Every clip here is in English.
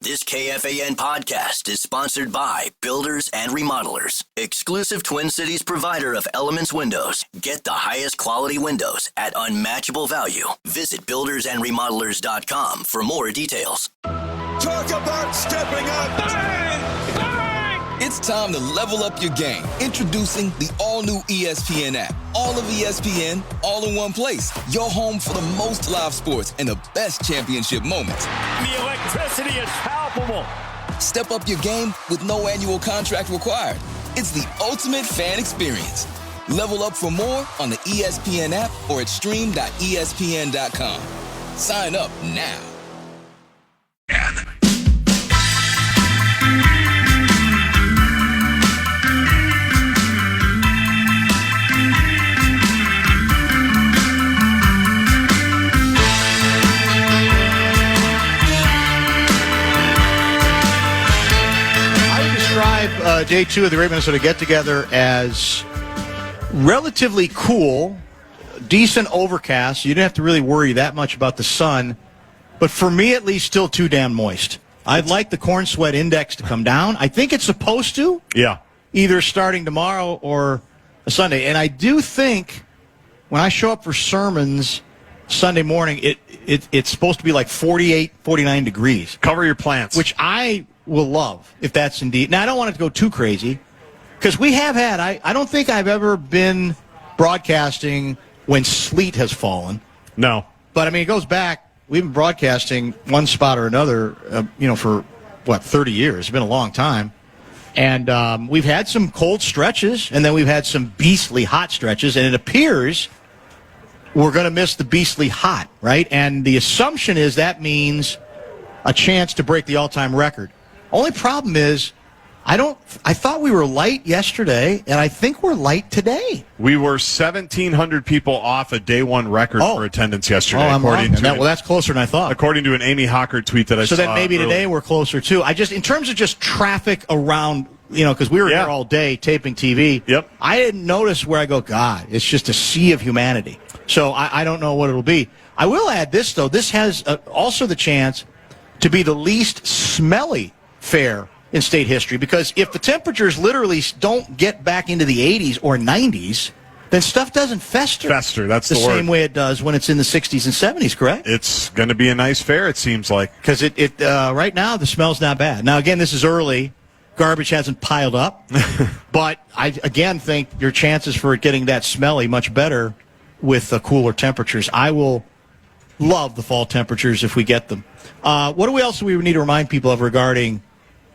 This KFAN podcast is sponsored by Builders and Remodelers, exclusive Twin Cities provider of Elements Windows. Get the highest quality windows at unmatchable value. Visit buildersandremodelers.com for more details. Talk about stepping up. Bang! Bang! It's time to level up your game. Introducing the all-new ESPN app. All of ESPN, all in one place. Your home for the most live sports and the best championship moments. The electricity is palpable. Step up your game with no annual contract required. It's the ultimate fan experience. Level up for more on the ESPN app or at stream.espn.com. Sign up now. Day two of the Great Minnesota Get-Together as relatively cool, decent overcast. You didn't have to really worry that much about the sun. But for me, at least, still too damn moist. I'd like the corn sweat index to come down. I think it's supposed to. Yeah. Either starting tomorrow or a Sunday. And I do think when I show up for sermons Sunday morning, it's supposed to be like 48, 49 degrees. Cover your plants. Which I will love if that's indeed. Now, I don't want it to go too crazy because we have had, I don't think I've ever been broadcasting when sleet has fallen. No. But, I mean, it goes back. We've been broadcasting one spot or another, for, 30 years. It's been a long time. And we've had some cold stretches, and then we've had some beastly hot stretches, and it appears we're going to miss the beastly hot, right? And the assumption is that means a chance to break the all-time record. Only problem is, I thought we were light yesterday, and I think we're light today. We were 1,700 people off a day one record for attendance yesterday. I'm wrong. That's closer than I thought. According to an Amy Hockert tweet that I saw. So then maybe today we're closer too. In terms of just traffic around, because we were here all day taping TV. Yep. I didn't notice where I go, God, it's just a sea of humanity. So I don't know what it'll be. I will add this, though. This has also the chance to be the least smelly fair in state history, because if the temperatures literally don't get back into the 80s or 90s, then stuff doesn't fester. That's the word. same way it does when it's in the 60s and 70s, correct? It's going to be a nice fair, it seems like. Because right now the smell's not bad. Now, again, this is early. Garbage hasn't piled up. But I, again, think your chances for it getting that smelly much better with the cooler temperatures. I will love the fall temperatures if we get them. What else do we need to remind people of regarding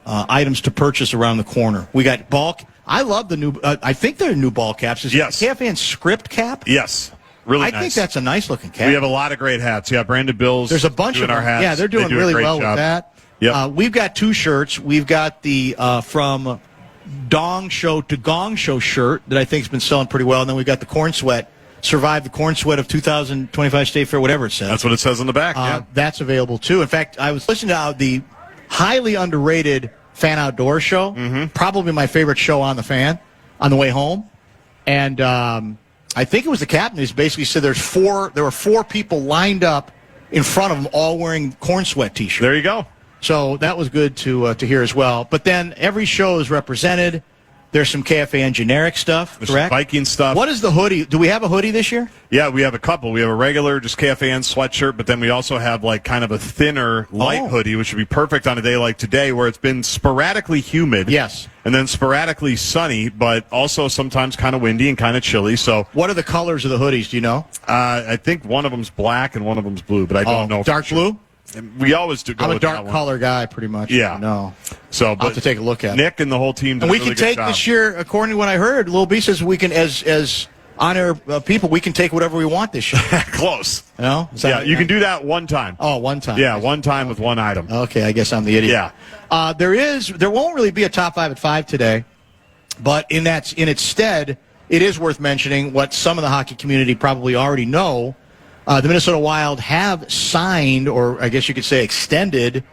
items to purchase around the corner? We got ball. I love the new. I think they're new ball caps. Is yes. it KFAN script cap? Yes. Really nice. I think that's a nice looking cap. We have a lot of great hats. Yeah, Brandon Bills. There's a bunch of our them. hats. Yeah, they're doing really well with that. Yep. We've got two shirts. We've got the from Dong Show to Gong Show shirt that I think has been selling pretty well. And then we've got the corn sweat. Survive the corn sweat of 2025 State Fair, whatever it says. That's what it says on the back. That's available too. In fact, I was listening to the highly underrated Fan Outdoor show. Mm-hmm. Probably my favorite show on the Fan on the way home. And I think it was the captain who basically said there were four people lined up in front of them, all wearing corn sweat T-shirts. There you go. So that was good to hear as well. But then every show is represented. There's some KFAN generic stuff, There's correct? Some Viking stuff. What is the hoodie? Do we have a hoodie this year? Yeah, we have a couple. We have a regular, just KFAN sweatshirt, but then we also have like kind of a thinner, light hoodie, which would be perfect on a day like today where it's been sporadically humid. Yes. And then sporadically sunny, but also sometimes kind of windy and kind of chilly. So, what are the colors of the hoodies? Do you know? I think one of them's black and one of them's blue, but I don't know. Dark blue? We always do. I'm a dark color guy, pretty much. Yeah. No. So, I'll have to take a look at it. Nick and the whole team did and we a really can take good job. this year, according to what I heard, Lil B says we can, as on-air people, we can take whatever we want this year. Close. You know? You can do that one time. Oh, one time. Yeah, one time with one item. Okay, I guess I'm the idiot. Yeah. There won't really be a top 5 at 5 today, but in its stead, it is worth mentioning what some of the hockey community probably already know. The Minnesota Wild have signed, or I guess you could say extended,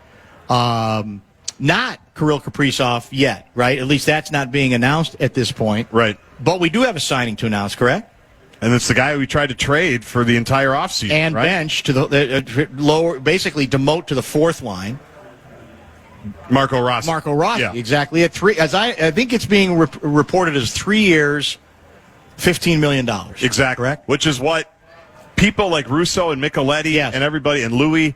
not Kirill Kaprizov yet, right? At least that's not being announced at this point. Right. But we do have a signing to announce, correct? And it's the guy we tried to trade for the entire offseason, and right? bench to the lower, basically demote to the fourth line. Marco Rossi. Yeah. Exactly. At 3, I think it's being reported as 3 years, $15 million. Exactly. Correct? Which is what people like Russo and Micheletti and everybody and Louis,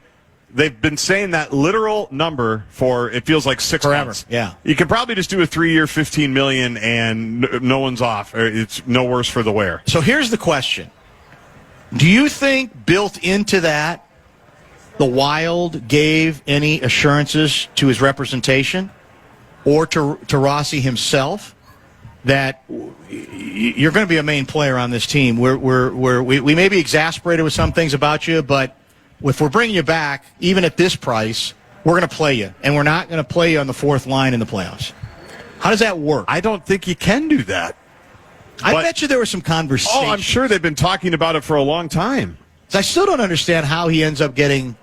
they've been saying that literal number for, it feels like 6 months. Yeah. You can probably just do a 3-year, $15 million, and no one's off. It's no worse for the wear. So here's the question. Do you think built into that, the Wild gave any assurances to his representation or to Rossi himself that you're going to be a main player on this team? We may be exasperated with some things about you, but if we're bringing you back, even at this price, we're going to play you, and we're not going to play you on the fourth line in the playoffs. How does that work? I don't think you can do that. I bet you there was some conversation. Oh, I'm sure they've been talking about it for a long time. I still don't understand how he ends up getting.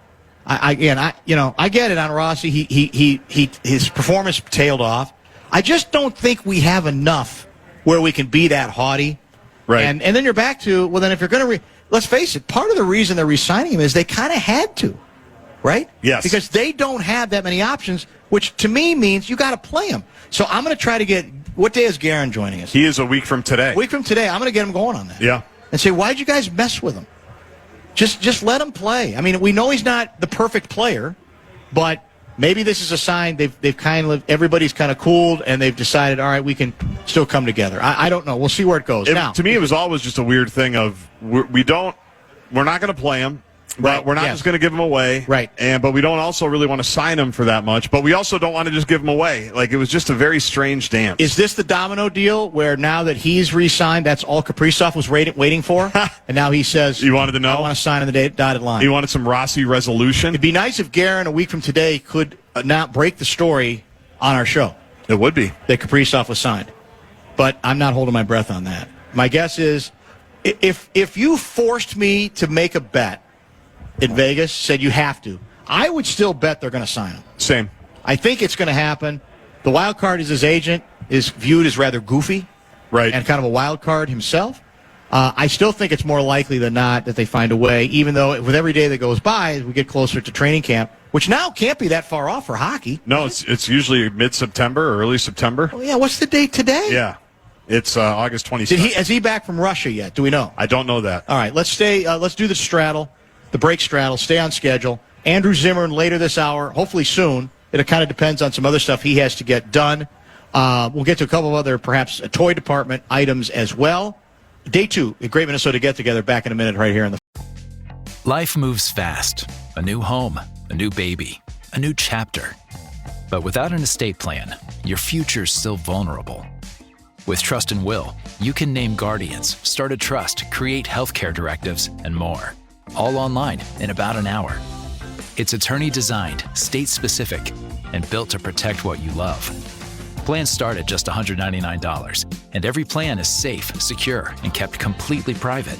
I get it on Rossi. His performance tailed off. I just don't think we have enough where we can be that haughty. Right. And then you're back to, well, then if you're going to, let's face it, part of the reason they're re-signing him is they kind of had to, right? Yes. Because they don't have that many options, which to me means you got to play him. So I'm going to try to get, what day is Guerin joining us? He is a week from today. A week from today, I'm going to get him going on that. Yeah. And say, why'd you guys mess with him? Just let him play. I mean, we know he's not the perfect player, but maybe this is a sign they've kind of, everybody's kind of cooled, and they've decided, all right, we can still come together. I don't know. We'll see where it goes. Now, to me, it was always just a weird thing of we're not going to play him. But we're not just going to give him away. Right. But we don't also really want to sign him for that much. But we also don't want to just give him away. Like, it was just a very strange dance. Is this the domino deal where now that he's re-signed, that's all Kaprizov was waiting for? And now he says, you wanted to know? I want to sign on the dotted line. He wanted some Rossi resolution? It'd be nice if Guerin, a week from today, could not break the story on our show. It would be. That Kaprizov was signed. But I'm not holding my breath on that. My guess is, if you forced me to make a bet in Vegas, said you have to, I would still bet they're going to sign him. Same. I think it's going to happen. The wild card is his agent, is viewed as rather goofy. Right. And kind of a wild card himself. I still think it's more likely than not that they find a way, even though with every day that goes by, as we get closer to training camp, which now can't be that far off for hockey. No, it's usually mid-September or early September. Oh, yeah, what's the date today? Yeah. It's August 22nd. Is he back from Russia yet? Do we know? I don't know that. All right, let's do the straddle, the break straddle, stay on schedule. Andrew Zimmern later this hour, hopefully soon. It kind of depends on some other stuff he has to get done. We'll get to a couple of other, perhaps, toy department items as well. Day 2, a Great Minnesota Get-Together, back in a minute right here on the... Life moves fast. A new home, a new baby, a new chapter. But without an estate plan, your future's still vulnerable. With Trust and Will, you can name guardians, start a trust, create healthcare directives, and more. All online in about an hour. It's attorney-designed, state-specific, and built to protect what you love. Plans start at just $199, and every plan is safe, secure, and kept completely private.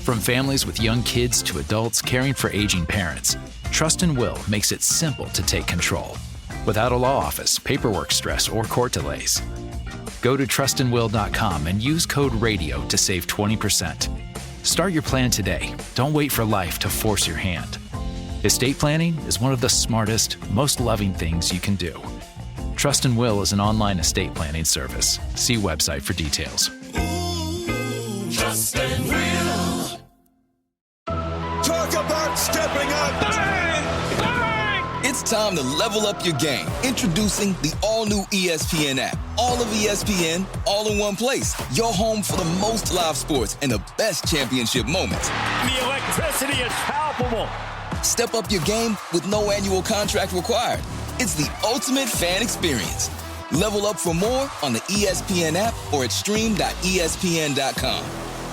From families with young kids to adults caring for aging parents, Trust and Will makes it simple to take control, without a law office, paperwork stress, or court delays. Go to trustandwill.com and use code RADIO to save 20%. Start your plan today. Don't wait for life to force your hand. Estate planning is one of the smartest, most loving things you can do. Trust and Will is an online estate planning service. See website for details. Trust and Will. Talk about stepping up. Bang! Bang! It's time to level up your game. Introducing the all-new ESPN app. All of ESPN, all in one place. Your home for the most live sports and the best championship moments. The electricity is palpable. Step up your game with no annual contract required. It's the ultimate fan experience. Level up for more on the ESPN app or at stream.espn.com.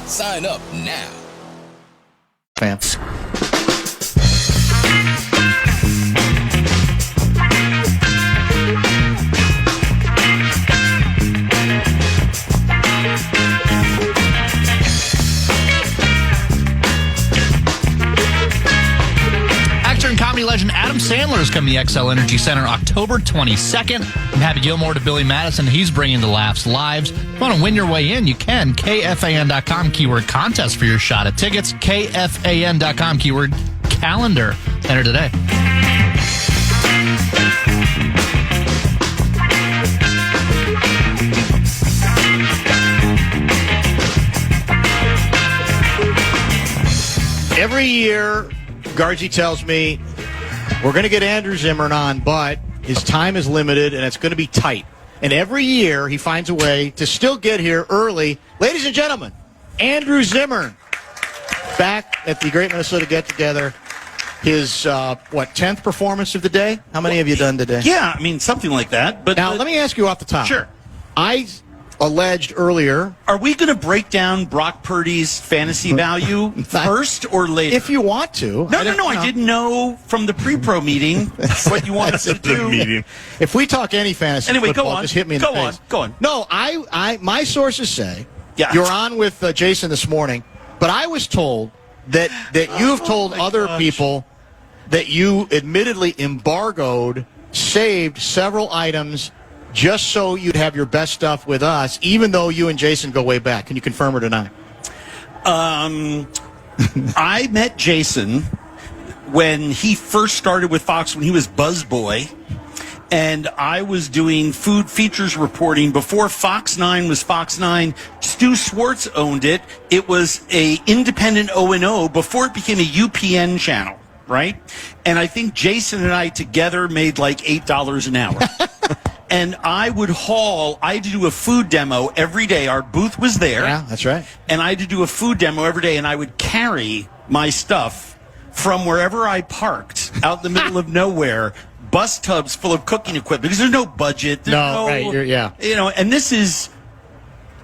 Sign up now. Fans. Actor and comedy legend Adam Sandler is coming to the XL Energy Center October 22nd. From Happy Gilmore to Billy Madison, he's bringing the laughs lives. If you want to win your way in, you can. KFAN.com, keyword contest for your shot at tickets. KFAN.com, keyword calendar. Enter today. Every year, Gargi tells me, we're going to get Andrew Zimmern on, but his time is limited and it's going to be tight. And every year, he finds a way to still get here early. Ladies and gentlemen, Andrew Zimmern, back at the Great Minnesota Get-Together. His, 10th performance of the day? How many have you done today? Yeah, I mean, something like that. But now, let me ask you off the top. Sure. I alleged earlier. Are we going to break down Brock Purdy's fantasy value first or later? If you want to. No. I didn't know from the pre-pro meeting what you wanted to do. Meeting. If we talk any fantasy football, go on. just hit me in the face. Go on. No, my sources say you're on with Jason this morning, but I was told that you've told other people that you admittedly embargoed, saved several items just so you'd have your best stuff with us, even though you and Jason go way back. Can you confirm or deny? I met Jason when he first started with Fox, when he was Buzzboy, and I was doing food features reporting before Fox 9 was Fox 9. Stu Swartz owned it. It was a independent O&O before it became a UPN channel, right? And I think Jason and I together made like $8 an hour. And I had to do a food demo every day. Our booth was there. Yeah, that's right. And I had to do a food demo every day, and I would carry my stuff from wherever I parked out in the middle of nowhere, bus tubs full of cooking equipment, because there's no budget. There's and this is,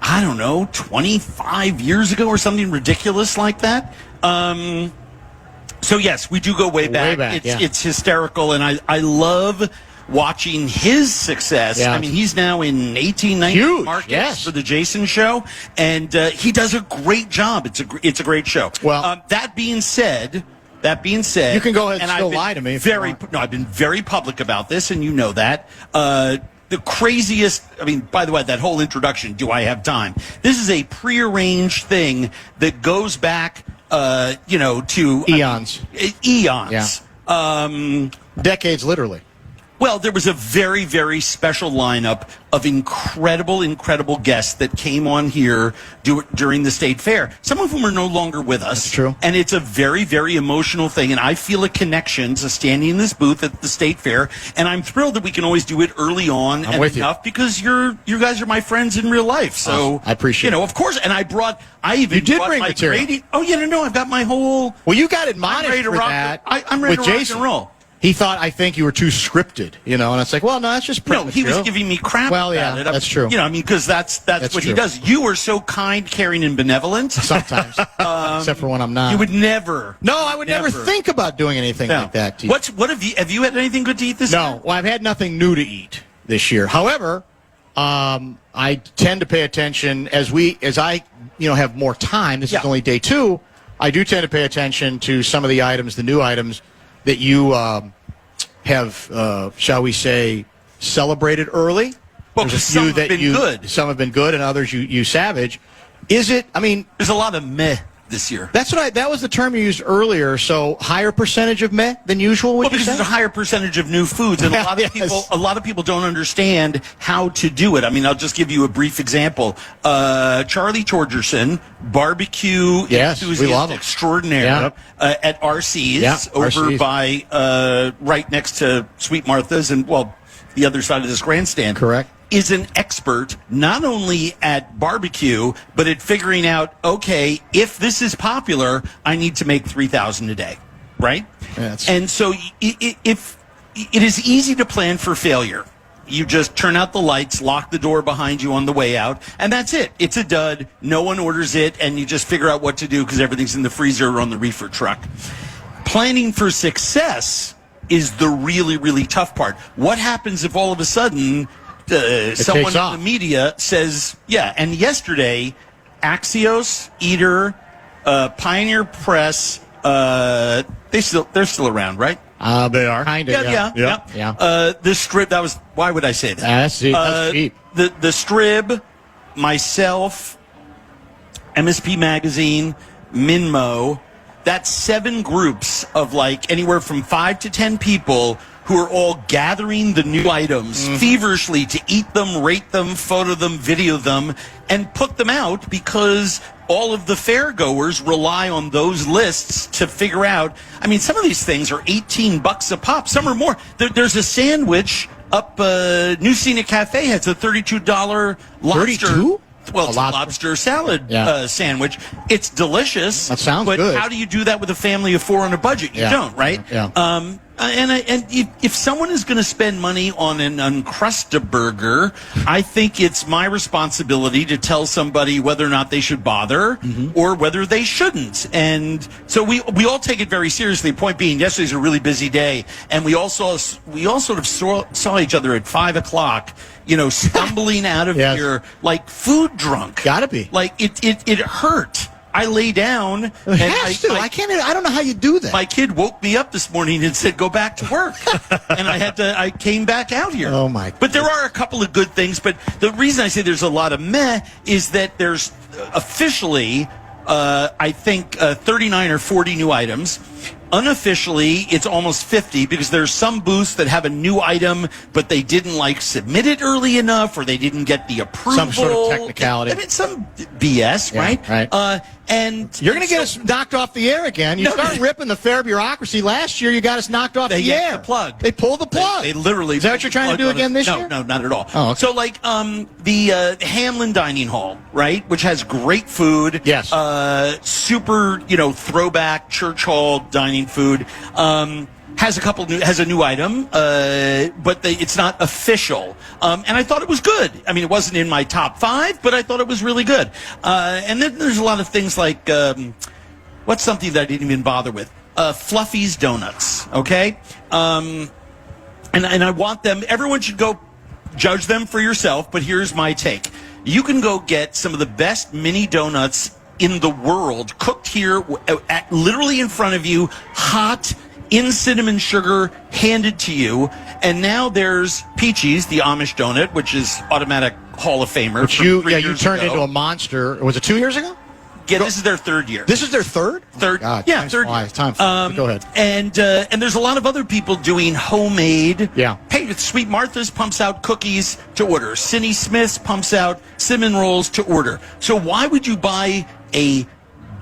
I don't know, 25 years ago or something ridiculous like that. So, yes, we do go way back. It's hysterical, and I love watching his success. Yeah. I mean, he's now in 18, 19 markets for the Jason Show, and he does a great job. It's a great show. Well, that being said, you can go ahead and still lie to me. I've been very public about this, and you know that. The craziest, I mean, by the way, that whole introduction, do I have time? This is a prearranged thing that goes back, to eons. Eons. Yeah. Decades, literally. Well, there was a very, very special lineup of incredible guests that came on here during the State Fair. Some of whom are no longer with us. That's true. And it's a very, very emotional thing. And I feel a connection to standing in this booth at the State Fair. And I'm thrilled that we can always do it early on I'm with you. because you guys are my friends in real life. So I appreciate it. Of course. And I even did brought bring my material. grading. Oh, yeah, no, I've got my whole. Well, you got admonished for that. I'm ready to rock Jason. and roll. He thought, I think you were too scripted, and it's like, well, no, that's just print he material. was giving me crap about it. That's true. Because that's what true. he does. You are so kind, caring, and benevolent. Sometimes. Except for when I'm not. You would never. No, I would never think about doing anything like that to you. What have you had anything good to eat this year? No, well, I've had nothing new to eat this year. However, I tend to pay attention as I have more time. This is only day 2. I do tend to pay attention to some of the new items that you have, shall we say, celebrated early. Well, some have been good. Some have been good, and others you savage. Is it? I mean, there's a lot of meh this year. That was the term you used earlier. So higher percentage of meh than usual. Because there's a higher percentage of new foods, and a lot of people don't understand how to do it. I mean, I'll just give you a brief example. Charlie Torgerson, barbecue enthusiast extraordinaire at RC's over by right next to Sweet Martha's and the other side of this grandstand. Correct. Is an expert not only at barbecue, but at figuring out, okay, if this is popular, I need to make 3,000 a day, right? And so if it is easy to plan for failure. You just turn out the lights, lock the door behind you on the way out, and that's it. It's a dud. No one orders it, and you just figure out what to do because everything's in the freezer or on the reefer truck. Planning for success is the really, really tough part. What happens if all of a sudden someone in the media says, and yesterday, Axios, Eater, Pioneer Press, they're still around, right? They are. Kind of, yeah. The Strip, why would I say that? That's cheap. The Strib, myself, MSP Magazine, Minmo, that's 7 groups of anywhere from 5 to 10 people who are all gathering the new items feverishly to eat them, rate them, photo them, video them, and put them out because all of the fairgoers rely on those lists to figure out. I mean, some of these things are $18 a pop. Some are more. There's a sandwich up New Scenic Cafe has a $32 lobster. 32? Well, it's a lobster salad sandwich. It's delicious. That sounds good. But how do you do that with a family of four on a budget? You don't, right? Yeah. And if someone is going to spend money on an Uncrustaburger, I think it's my responsibility to tell somebody whether or not they should bother or whether they shouldn't. And so we all take it very seriously. Point being, yesterday's a really busy day, and we all sort of saw each other at 5:00. Stumbling out of here like food drunk. Gotta be. Like it hurt. I lay down. It has to. I don't know how you do that. My kid woke me up this morning and said, "Go back to work," and I came back out here. Oh my! But there are a couple of good things. But the reason I say there's a lot of meh is that there's officially, I think, 39 or 40 new items. Unofficially, it's almost 50 because there's some booths that have a new item, but they didn't submit it early enough, or they didn't get the approval. Some sort of technicality. I mean, some BS, right? Right. And you're going to get us knocked off the air again. You start ripping the fair bureaucry. Last year, you got us knocked off the air. The plug. They pulled the plug. They literally. Is that what you're trying to do again this year? No, not at all. Oh, okay. So, the Hamlin Dining Hall, right, which has great food. Yes. Super, throwback church hall dining food. Has a new item, but it's not official. And I thought it was good. I mean, it wasn't in my top 5, but I thought it was really good. And then there's a lot of things like, what's something that I didn't even bother with? Fluffy's Donuts, okay? And I want them, everyone should go judge them for yourself, but here's my take. You can go get some of the best mini donuts in the world, cooked here, literally in front of you, hot, in cinnamon sugar, handed to you. And now there's Peachy's, the Amish donut, which is automatic Hall of Famer. Which you turned into a monster. Was it 2 years ago? Yeah, this is their third year. This is their third? Third. God, yeah, third year. Time go ahead. And there's a lot of other people doing homemade. Yeah. Hey, Sweet Martha's pumps out cookies to order. Cindy Smith's pumps out cinnamon rolls to order. So why would you buy a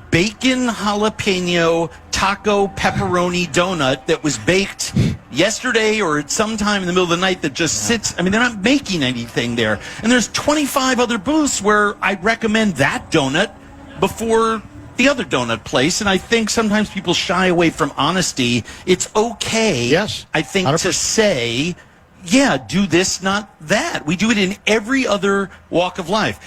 bacon jalapeno taco pepperoni donut that was baked yesterday or at some time in the middle of the night that just sits? I mean, they're not making anything there. And there's 25 other booths where I'd recommend that donut before the other donut place. And I think sometimes people shy away from honesty. It's okay, yes, I think, 100%. to say, yeah, do this, not that. We do it in every other walk of life.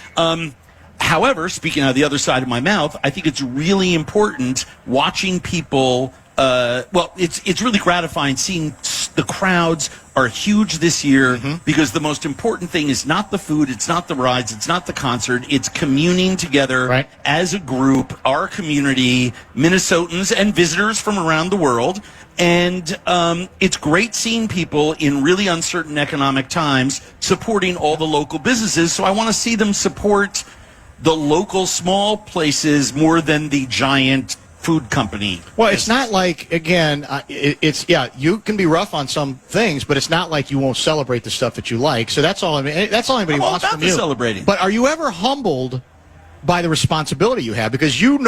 However, speaking out of the other side of my mouth, I think it's really important watching people. It's really gratifying seeing the crowds are huge this year because the most important thing is not the food, it's not the rides, it's not the concert, it's communing together as a group, our community, Minnesotans and visitors from around the world. And it's great seeing people in really uncertain economic times supporting all the local businesses. So I want to see them support the local small places more than the giant food company. Well, it's not like, again, you can be rough on some things, but it's not like you won't celebrate the stuff that you like. So that's all. That's all anybody wants from you. Celebrating. But are you ever humbled by the responsibility you have? Because you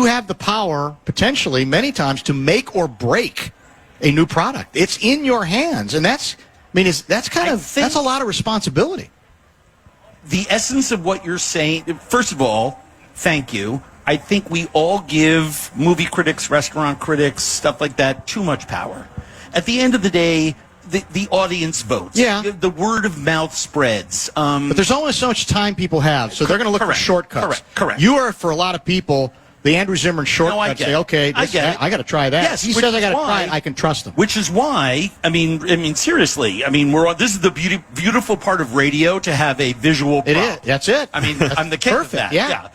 have the power potentially many times to make or break a new product. It's in your hands, and that's a lot of responsibility. The essence of what you're saying, first of all, thank you. I think we all give movie critics, restaurant critics, stuff like that, too much power. At the end of the day, the audience votes. Yeah. The word of mouth spreads. But there's only so much time people have, so they're going to look for shortcuts. Correct. You are, for a lot of people, the Andrew Zimmern shortcut. Say, okay, I got to try that. Yes, he says I got to try it. I can trust him. Which is why, I mean, seriously, this is the beautiful part of radio, to have a visual prop. It is. That's it. I mean, I'm the king of that. Yeah.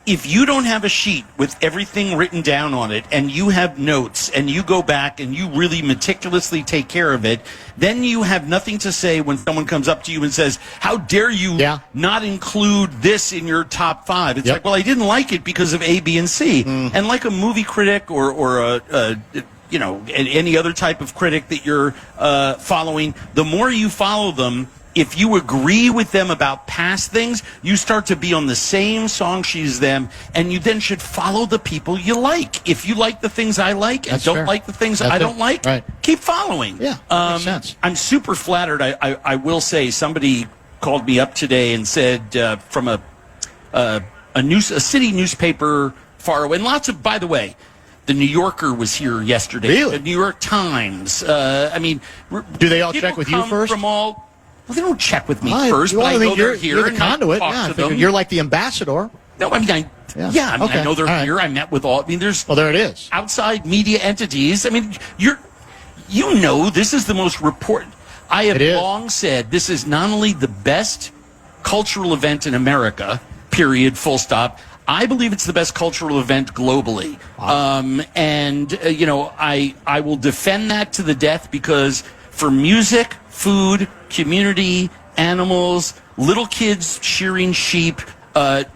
If you don't have a sheet with everything written down on it, and you have notes, and you go back and you really meticulously take care of it, then you have nothing to say when someone comes up to you and says, "How dare you not include this in your top 5?" It's like, well, I didn't like it because of A, B, and C. And like a movie critic or a any other type of critic that you're following, the more you follow them, if you agree with them about past things, you start to be on the same song sheet as them, and you then should follow the people you like. If you like the things I like and don't like the things I don't like, keep following. Yeah, makes sense. I'm super flattered. I will say, somebody called me up today and said from a city newspaper far away, and lots of, by the way, the New Yorker was here yesterday. Really? The New York Times. Do they all check with you first? Well, they don't check with me first, but I know they're here. You're the conduit. Talk to them. You're like the ambassador. No, I know they're here. I met with all. There's there it is. Outside media entities. This is the most important. I have long said this is not only the best cultural event in America, period, full stop. I believe it's the best cultural event globally. Wow. I will defend that to the death, because for music, food, community, animals, little kids shearing sheep,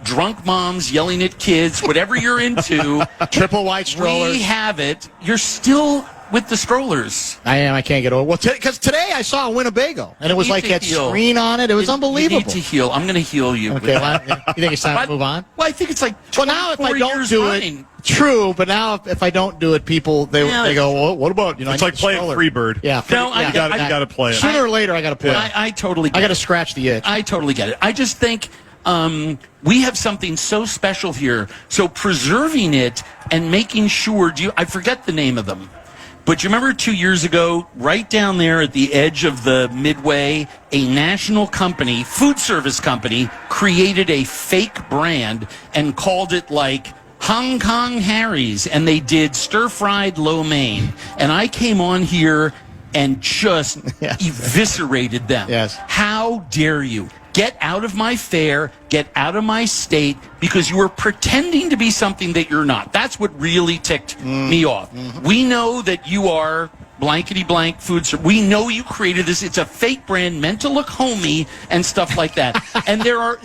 drunk moms yelling at kids, whatever you're into, triple white strollers. We have it. You're still with the strollers. I am. I can't get over. Well, because today I saw a Winnebago, and it was like that screen on it. It was unbelievable. You need to heal. I'm going to heal you. Okay. You think it's time to move on? Well, I think it's like 24 now if I don't do running. it, true. But now if I don't do it, people they go, well, what about It's like playing Freebird. Yeah. You got to play it. Sooner or later, I got to play it. I totally. I got to scratch the itch. I totally get it. I just think. We have something so special here. So preserving it and making sure. I forget the name of them. But you remember 2 years ago, right down there at the edge of the Midway, a national company, food service company, created a fake brand and called it like Hong Kong Harry's, and they did stir-fried lo mein. And I came on here and just eviscerated them. Yes. How dare you? Get out of my fair, get out of my state, because you are pretending to be something that you're not. That's what really ticked me off. Mm-hmm. We know that you are blankety blank food service. We know you created this. It's a fake brand meant to look homey and stuff like that. And there are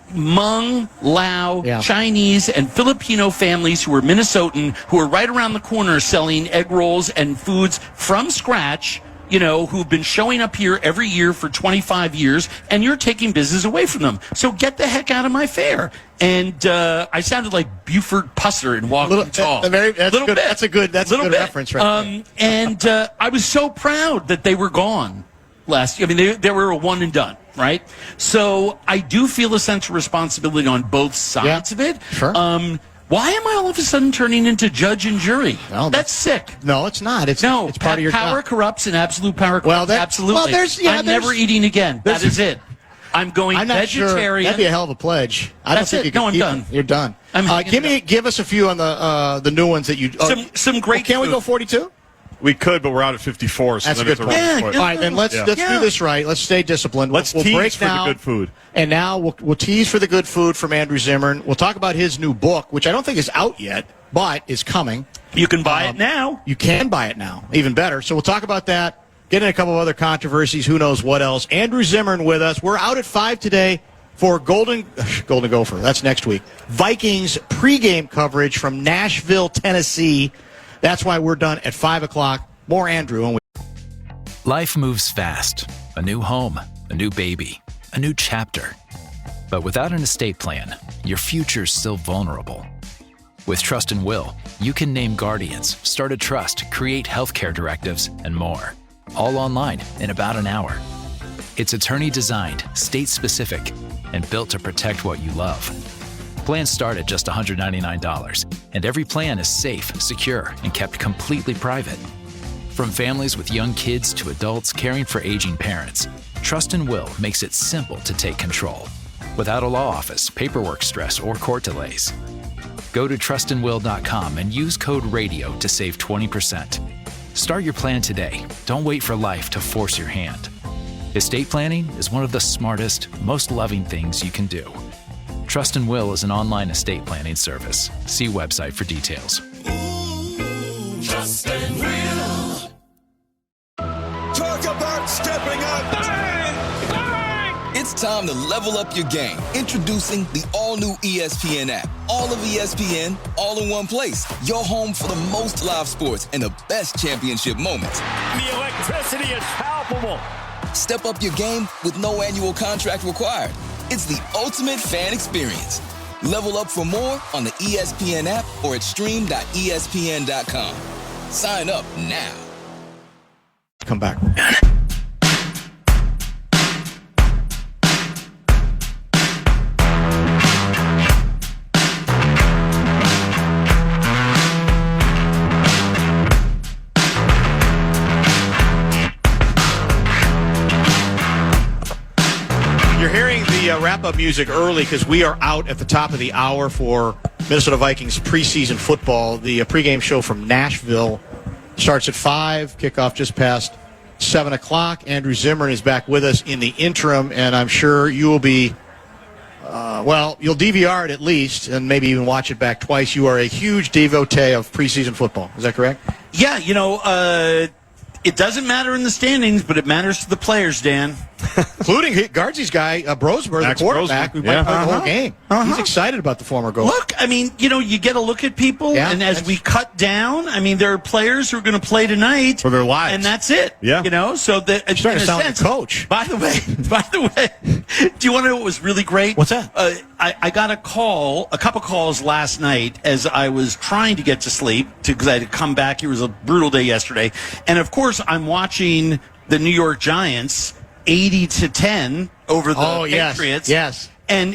Hmong, Lao, Chinese, and Filipino families who are Minnesotan who are right around the corner selling egg rolls and foods from scratch, who've been showing up here every year for 25 years, and you're taking business away from them. So get the heck out of my fair. And I sounded like Buford Pusser in Walking Tall. That's a good reference right there. And I was so proud that they were gone last year. They were a one and done, right? So I do feel a sense of responsibility on both sides of it. Sure. Why am I all of a sudden turning into judge and jury? Well, that's sick. No, it's not. It's part of your power job. corrupts and absolute power corrupts. Absolutely. I'm never eating again. That is it. I'm going vegetarian. Sure. That'd be a hell of a pledge. I don't think you can I'm done. You're done. Give us a few on the new ones that you. Some great. Can we go 42? We could, but we're out at 54. So that's a good point. All right, then let's do this right. Let's stay disciplined. Let's tease break for the good food. And now we'll tease for the good food from Andrew Zimmern. We'll talk about his new book, which I don't think is out yet, but is coming. You can buy it now. You can buy it now. Even better. So we'll talk about that. Get in a couple of other controversies. Who knows what else. Andrew Zimmern with us. We're out at 5 today for Golden Gopher. That's next week. Vikings pregame coverage from Nashville, Tennessee. That's why we're done at 5 o'clock. More Andrew. Life moves fast. A new home, a new baby, a new chapter. But without an estate plan, your future's still vulnerable. With Trust and Will, you can name guardians, start a trust, create healthcare directives, and more. All online in about an hour. It's attorney-designed, state-specific, and built to protect what you love. Plans start at just $199, and every plan is safe, secure, and kept completely private. From families with young kids to adults caring for aging parents, Trust and Will makes it simple to take control, without a law office, paperwork stress, or court delays. Go to trustandwill.com and use code RADIO to save 20%. Start your plan today. Don't wait for life to force your hand. Estate planning is one of the smartest, most loving things you can do. Trust and Will is an online estate planning service. See website for details. Trust and Will. Talk about stepping up. Bang! Bang! It's time to level up your game. Introducing the all-new ESPN app. All of ESPN, all in one place. Your home for the most live sports and the best championship moments. The electricity is palpable. Step up your game with no annual contract required. It's the ultimate fan experience. Level up for more on the ESPN app or at stream.espn.com. Sign up now. Come back. You're hearing the wrap-up music early because we are out at the top of the hour for Minnesota Vikings preseason football. The pregame show from Nashville starts at 5, kickoff just past 7 o'clock. Andrew Zimmern is back with us in the interim, and I'm sure you will be, you'll DVR it at least, and maybe even watch it back twice. You are a huge devotee of preseason football. Is that correct? Yeah, it doesn't matter in the standings, but it matters to the players, Dan. Including Guardsy's guy, Brosberg, the quarterback, who might play the whole game. He's excited about the former goal. Look, you get a look at people, and as we cut down, there are players who are going to play tonight for their lives, and that's it. Yeah, so that you're starting to sound like a coach. By the way, do you want to know what was really great? What's that? I got a couple calls last night as I was trying to get to sleep because I had to come back. It was a brutal day yesterday, and of course, I'm watching the New York Giants 80-10 over the Patriots. Yes. And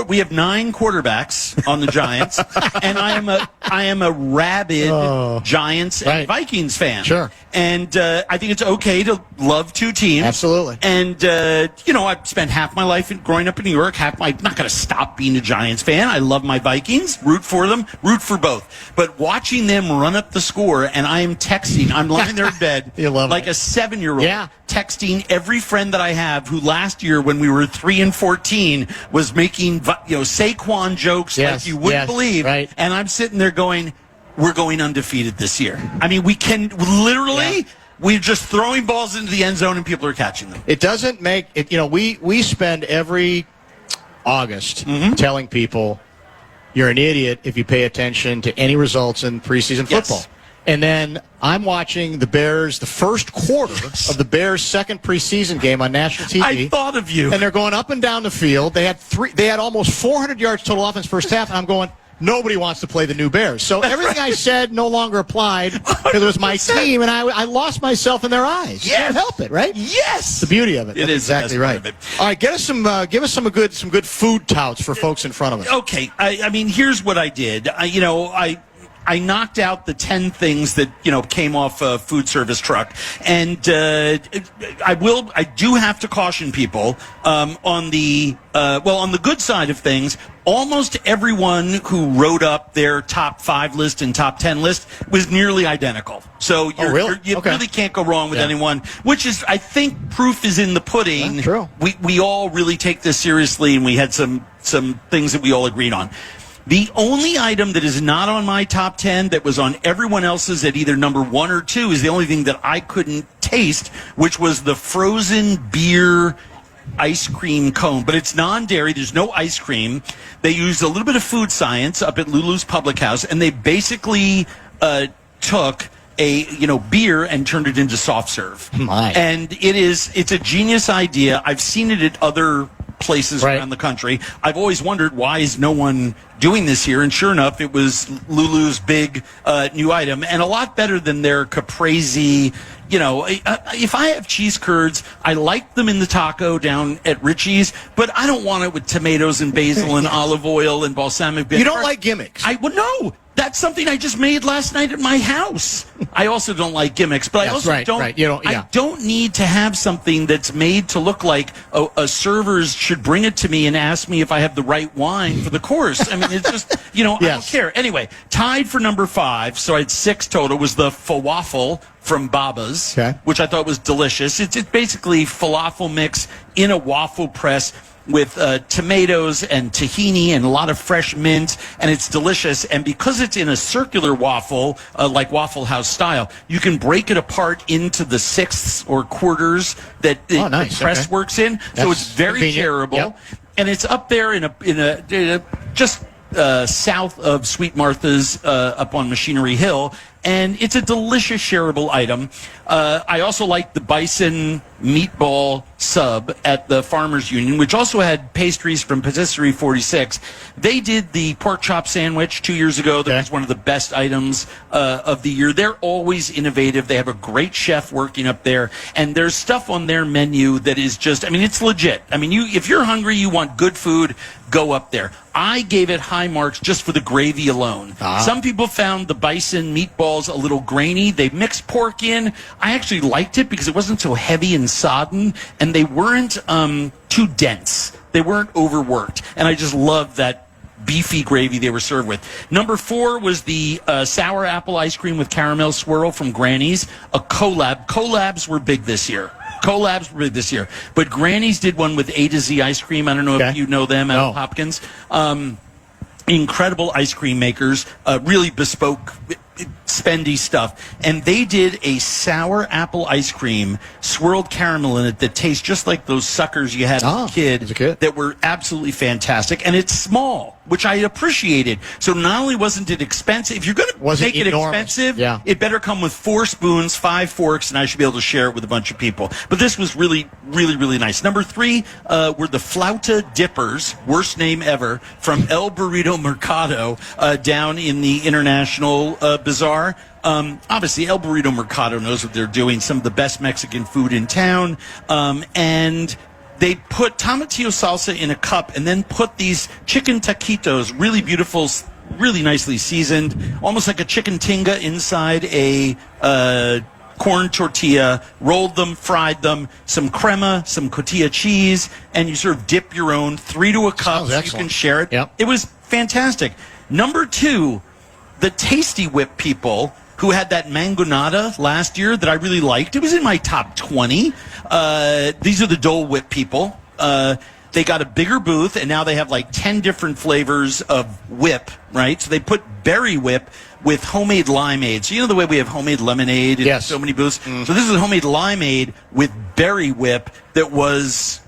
we have 9 quarterbacks on the Giants, and I am a rabid Giants and Vikings fan. Sure. And I think it's okay to love two teams. Absolutely. And I've spent half my life growing up in New York. I'm not going to stop being a Giants fan. I love my Vikings. Root for them. Root for both. But watching them run up the score, and I am texting. I'm lying there in bed like a 7-year-old. Yeah. Texting every friend that I have who last year when we were 3-14 was making Saquon jokes like you wouldn't believe. Right. And I'm sitting there going, we're going undefeated this year. We can literally, we're just throwing balls into the end zone and people are catching them. It doesn't make it, we spend every August telling people you're an idiot if you pay attention to any results in preseason football. Yes. And then I'm watching the Bears, the first quarter of the Bears' second preseason game on national TV. I thought of you. And they're going up and down the field. They had almost 400 yards total offense first half, and I'm going, nobody wants to play the new Bears. So everything I said no longer applied because it was my team, and I lost myself in their eyes. Yes. You can't help it, right? Yes. The beauty of it. It is exactly right. All right, give us some good food touts for folks in front of us. Okay. Here's what I did. I knocked out the 10 things that came off a food service truck, and I do have to caution people on the good side of things. Almost everyone who wrote up their top 5 list and top 10 list was nearly identical. So you really can't go wrong with anyone, which is, I think, proof is in the pudding. True. We all really take this seriously, and we had some things that we all agreed on. The only item that is not on my top 10 that was on everyone else's at either number 1 or 2 is the only thing that I couldn't taste, which was the frozen beer ice cream cone. But it's non-dairy. There's no ice cream. They used a little bit of food science up at Lulu's Public House, and they basically took a beer and turned it into soft serve. And it's a genius idea. I've seen it at other places around the country. I've always wondered, why is no one doing this here? And sure enough, it was Lulu's big new item, and a lot better than their caprese. If I have cheese curds, I like them in the taco down at Richie's, but I don't want it with tomatoes and basil and olive oil and balsamic vinegar. You don't like gimmicks? No. That's something I just made last night at my house. I also don't like gimmicks, but I also don't. Right. I don't need to have something that's made to look like a servers should bring it to me and ask me if I have the right wine for the course. It's just I don't care. Anyway, tied for number 5, so I had 6 total. Was the falafel from Baba's, which I thought was delicious. It's basically falafel mix in a waffle press. with tomatoes and tahini and a lot of fresh mint, and it's delicious. And because it's in a circular waffle, like Waffle House style, you can break it apart into the sixths or quarters that the press works in. So it's very shareable. Yep. And it's up there in a just south of Sweet Martha's up on Machinery Hill. And it's a delicious shareable item. I also like the bison meatball sub at the Farmers Union, which also had pastries from Patisserie 46. They did the pork chop sandwich 2 years ago. That was one of the best items of the year. They're always innovative. They have a great chef working up there. And there's stuff on their menu that is just, I mean, it's legit. I mean, if you're hungry, you want good food, go up there. I gave it high marks just for the gravy alone. Some people found the bison meatballs a little grainy. They mixed pork in. I actually liked it because it wasn't so heavy and sodden, and they weren't too dense. They weren't overworked. And I just loved that beefy gravy they were served with. Number 4 was the sour apple ice cream with caramel swirl from Granny's, a collab. Collabs were big this year. But Granny's did one with A to Z ice cream. I don't know if you know them out of Hopkins. Incredible ice cream makers, really bespoke, spendy stuff. And they did a sour apple ice cream, swirled caramel in it that tastes just like those suckers you had as a kid that were absolutely fantastic. And it's small, which I appreciated. So not only wasn't it expensive, if you're going to make it expensive, it better come with 4 spoons, 5 forks, and I should be able to share it with a bunch of people. But this was really, really, really nice. Number 3 were the Flauta Dippers, worst name ever, from El Burrito Mercado down in the International Bazaar. Obviously, El Burrito Mercado knows what they're doing, some of the best Mexican food in town. And they put tomatillo salsa in a cup and then put these chicken taquitos, really beautiful, really nicely seasoned, almost like a chicken tinga inside a corn tortilla, rolled them, fried them, some crema, some cotija cheese, and you sort of dip your own, 3 to a cup so you can share it. Yep. It was fantastic. Number 2, the Tasty Whip people who had that mangonada last year that I really liked. It was in my top 20. These are the Dole Whip people. They got a bigger booth, and now they have like 10 different flavors of whip, right? So they put berry whip with homemade limeade. So you know the way we have homemade lemonade in so many booths? So this is homemade limeade with berry whip that was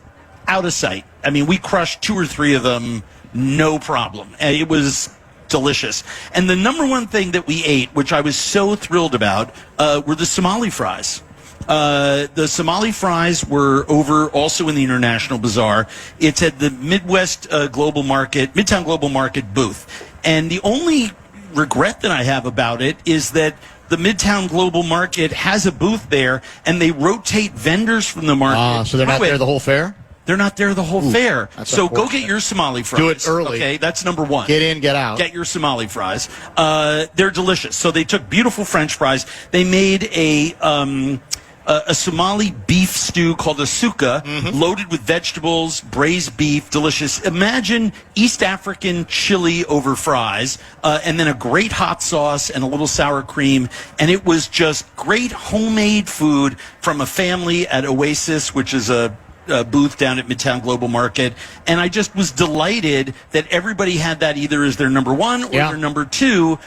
out of sight. I mean, we crushed 2 or 3 of them, no problem. It was delicious. And the number one thing that we ate, which I was so thrilled about, were the Somali fries. The Somali fries were over also in the International Bazaar. It's at the Midtown Global Market booth. And the only regret that I have about it is that the Midtown Global Market has a booth there, and they rotate vendors from the market. So they're not there the whole fair? They're not there the whole fair. So go get your Somali fries. Do it early. Okay, that's number 1. Get in, get out. Get your Somali fries. They're delicious. So they took beautiful French fries. They made a Somali beef stew called a suka, loaded with vegetables, braised beef, delicious. Imagine East African chili over fries, and then a great hot sauce and a little sour cream. And it was just great homemade food from a family at Oasis, which is a booth down at Midtown Global Market. And I just was delighted that everybody had that either as their number 1 or their number 2,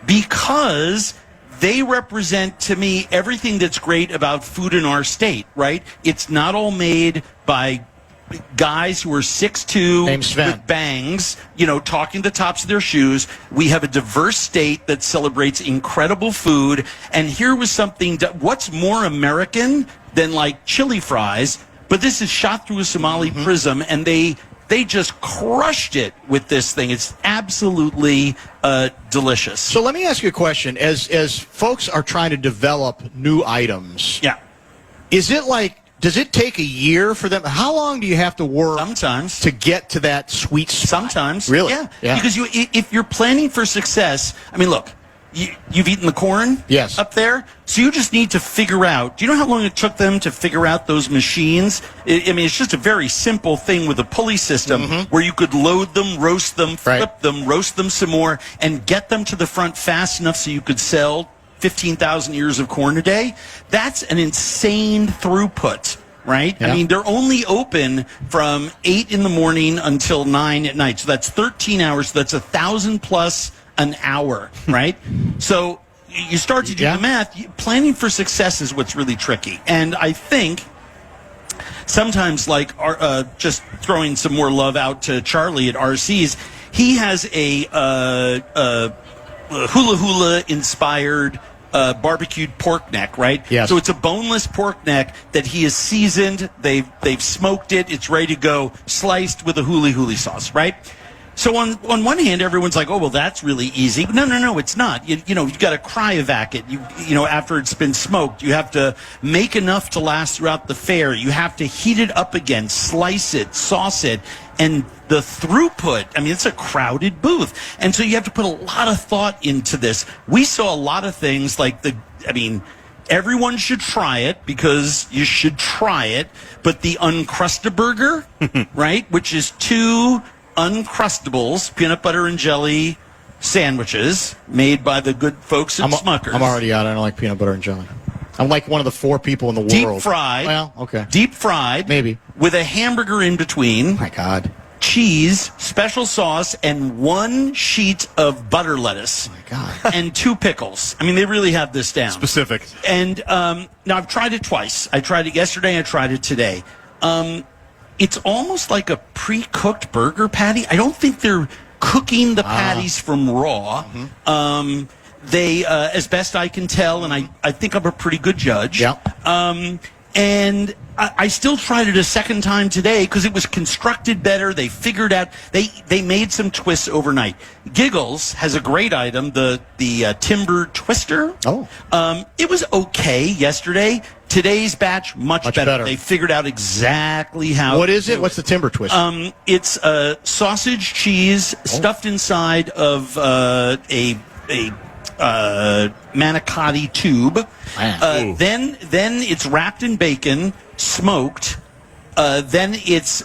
because they represent, to me, everything that's great about food in our state, right? It's not all made by guys who are 6'2", with bangs, talking the tops of their shoes. We have a diverse state that celebrates incredible food. And here was something what's more American than like chili fries? But this is shot through a Somali prism, and they just crushed it with this thing. It's absolutely delicious. So let me ask you a question. As folks are trying to develop new items, is it like, does it take a year for them? How long do you have to work sometimes to get to that sweet spot? Sometimes. Really? Yeah. Because if you're planning for success, I mean, look, you've eaten the corn up there, so you just need to figure out. Do you know how long it took them to figure out those machines? I mean, it's just a very simple thing with a pulley system where you could load them, roast them, flip them, roast them some more, and get them to the front fast enough so you could sell 15,000 ears of corn a day. That's an insane throughput right? Yeah. I mean, they're only open from 8 in the morning until 9 at night. So that's 13 hours. So that's 1,000 plus an hour, right? So you start to do the math. Planning for success is what's really tricky. And I think sometimes, like, just throwing some more love out to Charlie at RC's, he has a hula hula inspired barbecued pork neck, right? Yes. So it's a boneless pork neck that he has seasoned. They've smoked it. It's ready to go, sliced with a huli sauce, right? So on one hand, everyone's like, oh, well, that's really easy. No, it's not. You know, you've got to cryovac it. You know, after it's been smoked, you have to make enough to last throughout the fair. You have to heat it up again, slice it, sauce it, and the throughput, I mean, it's a crowded booth. And so you have to put a lot of thought into this. We saw a lot of things like everyone should try it because you should try it. But the Uncrustaburger, right, which is 2 Uncrustables, peanut butter and jelly sandwiches made by the good folks at Smucker's. I'm already out. I don't like peanut butter and jelly. I'm like one of the 4 people in the world. Deep fried. Well, okay. Deep fried. Maybe. With a hamburger in between. My God. Cheese, special sauce, and 1 sheet of butter lettuce. Oh, my God. And 2 pickles. I mean, they really have this down. Specific. And now I've tried it twice. I tried it yesterday. I tried it today. It's almost like a pre-cooked burger patty. I don't think they're cooking the patties from raw. Mm-hmm. They, as best I can tell, and I think I'm a pretty good judge. Yeah. And I still tried it a second time today because it was constructed better. They figured out they made some twists overnight. Giggles has a great item, the timber twister. Oh. It was okay yesterday. Today's batch much better. They figured out exactly how. What is it? What's the timber twist? It's sausage cheese stuffed inside of a manicotti tube. Then it's wrapped in bacon, smoked. Then it's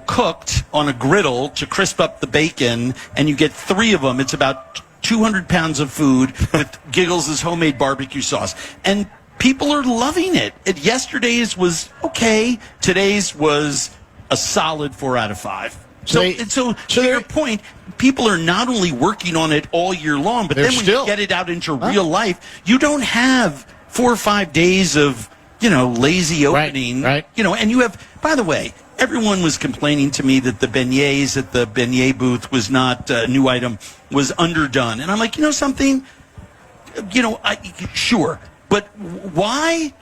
cooked on a griddle to crisp up the bacon, and you get 3 of them. It's about 200 pounds of food with Giggles' homemade barbecue sauce. And people are loving it. Yesterday's was okay. Today's was a solid 4 out of 5. So to your point, people are not only working on it all year long, but then when you get it out into real life, you don't have 4 or 5 days of, lazy opening. Right. And you have, by the way, everyone was complaining to me that the beignets at the beignet booth was not a new item, was underdone. And I'm like, something? Sure. But why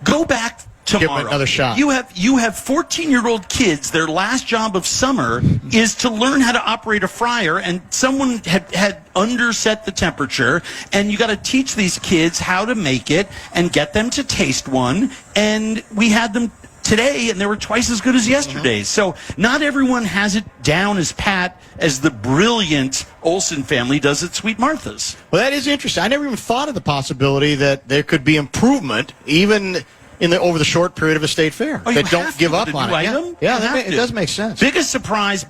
go back tomorrow? Give it another shot. You have 14-year-old kids. Their last job of summer is to learn how to operate a fryer, and someone had underset the temperature, and you got to teach these kids how to make it and get them to taste one. And we had them today, and they were twice as good as yesterday's. So not everyone has it down as pat as the brilliant Olsen family does at Sweet Martha's. Well, that is interesting. I never even thought of the possibility that there could be improvement even over the short period of a state fair. That don't give up on it. Yeah, it does make sense. Biggest surprise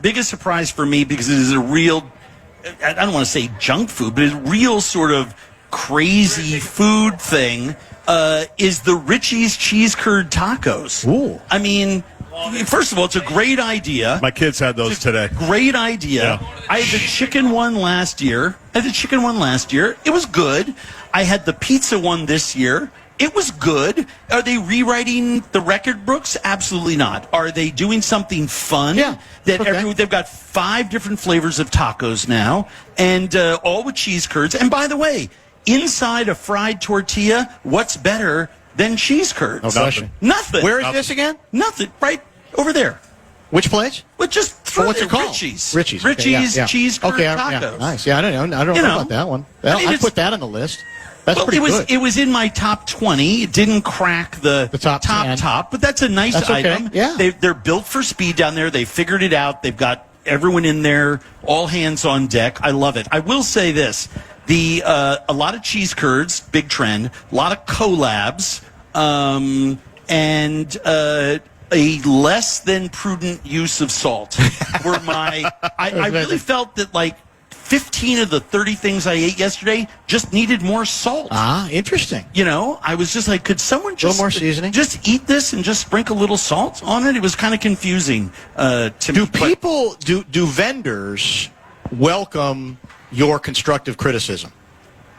for me, because it is a real, I don't want to say junk food, but it's a real sort of crazy food thing, is the Richie's cheese curd tacos. Ooh. I mean, first of all, it's a great idea. My kids had those today. Great idea. Yeah. I had the chicken one last year. It was good. I had the pizza one this year. It was good. Are they rewriting the record books? Absolutely not. Are they doing something fun? Yeah. They've got 5 different flavors of tacos now, and all with cheese curds. And by the way, inside a fried tortilla, what's better than cheese curds? Nothing. Where is this again? Nothing. Right over there. Which place? Well, just throw what's it called? Richie's. Richie's cheese curd tacos. Yeah, nice. Yeah, I don't know about that one. Well, I put that on the list. That's pretty good. It was in my top 20. It didn't crack the top, but that's a nice item. Yeah. They're built for speed down there. They figured it out. They've got everyone in there, all hands on deck. I love it. I will say this. A lot of cheese curds, big trend, a lot of collabs, and a less than prudent use of salt were my. I really felt that 15 of the 30 things I ate yesterday just needed more salt. Ah, interesting. I was just like, could someone just... A little more seasoning? Just eat this and just sprinkle a little salt on it? It was kind of confusing to me. Do vendors welcome your constructive criticism?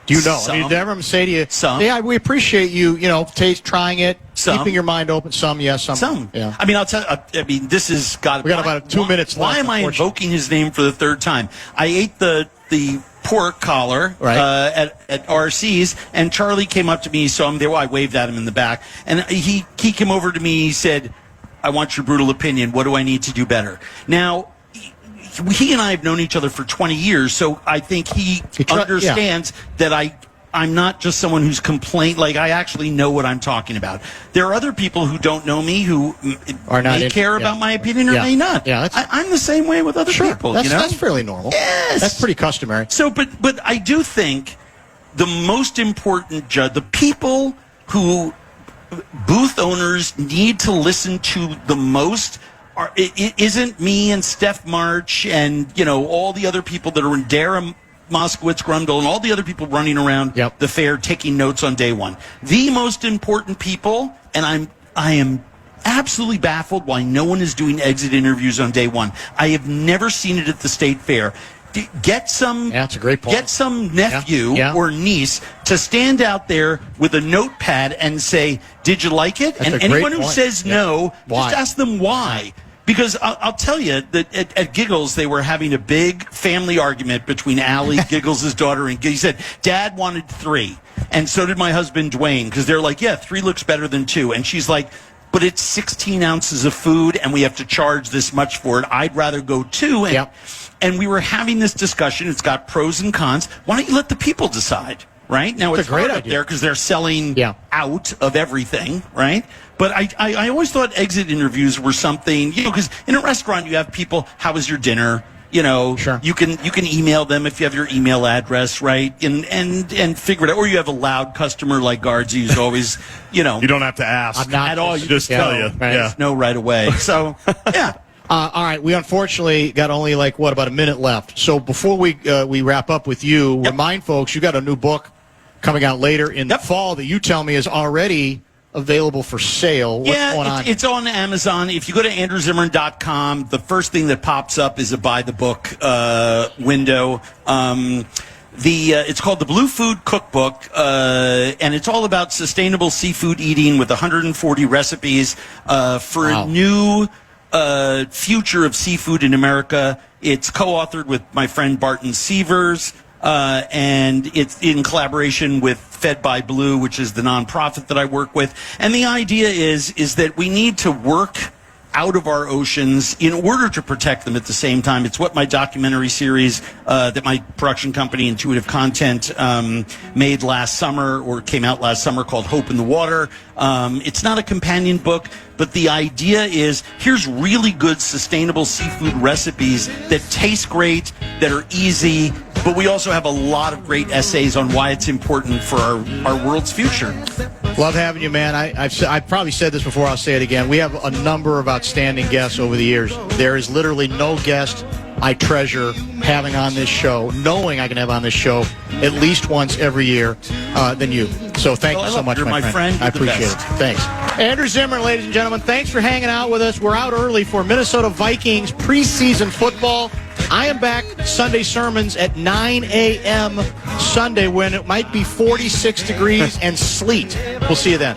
Do you know? Some. I mean, did everyone say to you, some. Yeah, we appreciate you, trying it, keeping your mind open. Some, yes, some. Some. Yeah. I mean, I'll tell you, this has got... We got about 2 minutes left. Why am I invoking his name for the third time? I ate the pork collar at RC's, and Charlie came up to me, so I'm there. Well, I waved at him in the back, and he came over to me. He said, "I want your brutal opinion. What do I need to do better?" Now, he and I have known each other for 20 years, so I think he understands that I'm not just someone who's like, I actually know what I'm talking about. There are other people who don't know me who may care about my opinion or may not. Yeah, I'm the same way with other people. That's fairly normal. Yes. That's pretty customary. So, but I do think the most important the people who booth owners need to listen to the most it isn't me and Steph March and, all the other people that are in Dara Moskowitz, Grundle, and all the other people running around the fair taking notes on day one. The most important people, and I am absolutely baffled why no one is doing exit interviews on day one. I have never seen it at the state fair. Get some that's a great point. Get some nephew or niece to stand out there with a notepad and say, "Did you like it?" That's and anyone who says no, just ask them why. Because I'll tell you that at Giggles, they were having a big family argument between Allie, Giggles' daughter, and he said, "Dad wanted 3. And so did my husband, Dwayne, because they're like, yeah, 3 looks better than 2. And she's like, but it's 16 ounces of food, and we have to charge this much for it. I'd rather go 2. And we were having this discussion. It's got pros and cons. Why don't you let the people decide? Right? Now, it's hard up there because they're selling out of everything, right? But I always thought exit interviews were something, because in a restaurant you have people, how was your dinner? Sure. You can email them if you have your email address, right? And figure it out. Or you have a loud customer like Guardsy who's always, You don't have to ask at all. You just tell you. Right? Yeah. Know right away. So, yeah. All right, we unfortunately got only about a minute left. So before we wrap up with you, remind folks you got a new book coming out later in the fall that you tell me is already available for sale. What's going on? It's on Amazon. If you go to andrewzimmern.com, the first thing that pops up is a buy the book window. It's called the Blue Food Cookbook, and it's all about sustainable seafood eating with 140 recipes for a new future of seafood in America. It's co-authored with my friend Barton Sievers, and it's in collaboration with Fed by Blue, which is the nonprofit that I work with. And the idea is that we need to work out of our oceans in order to protect them at the same time. It's what my documentary series that my production company, Intuitive Content, made last summer, or came out last summer, called Hope in the Water. It's not a companion book, but the idea is here's really good sustainable seafood recipes that taste great, that are easy, but we also have a lot of great essays on why it's important for our world's future. Love having you, man. I've probably said this before. I'll say it again. We have a number of outstanding guests over the years. There is literally no guest I treasure having on this show, knowing I can have on this show at least once every year than you. So thank you so much, my friend. I appreciate it. Thanks. Andrew Zimmern, ladies and gentlemen, thanks for hanging out with us. We're out early for Minnesota Vikings preseason football. I am back Sunday sermons at 9 a.m. Sunday when it might be 46 degrees and sleet. We'll see you then.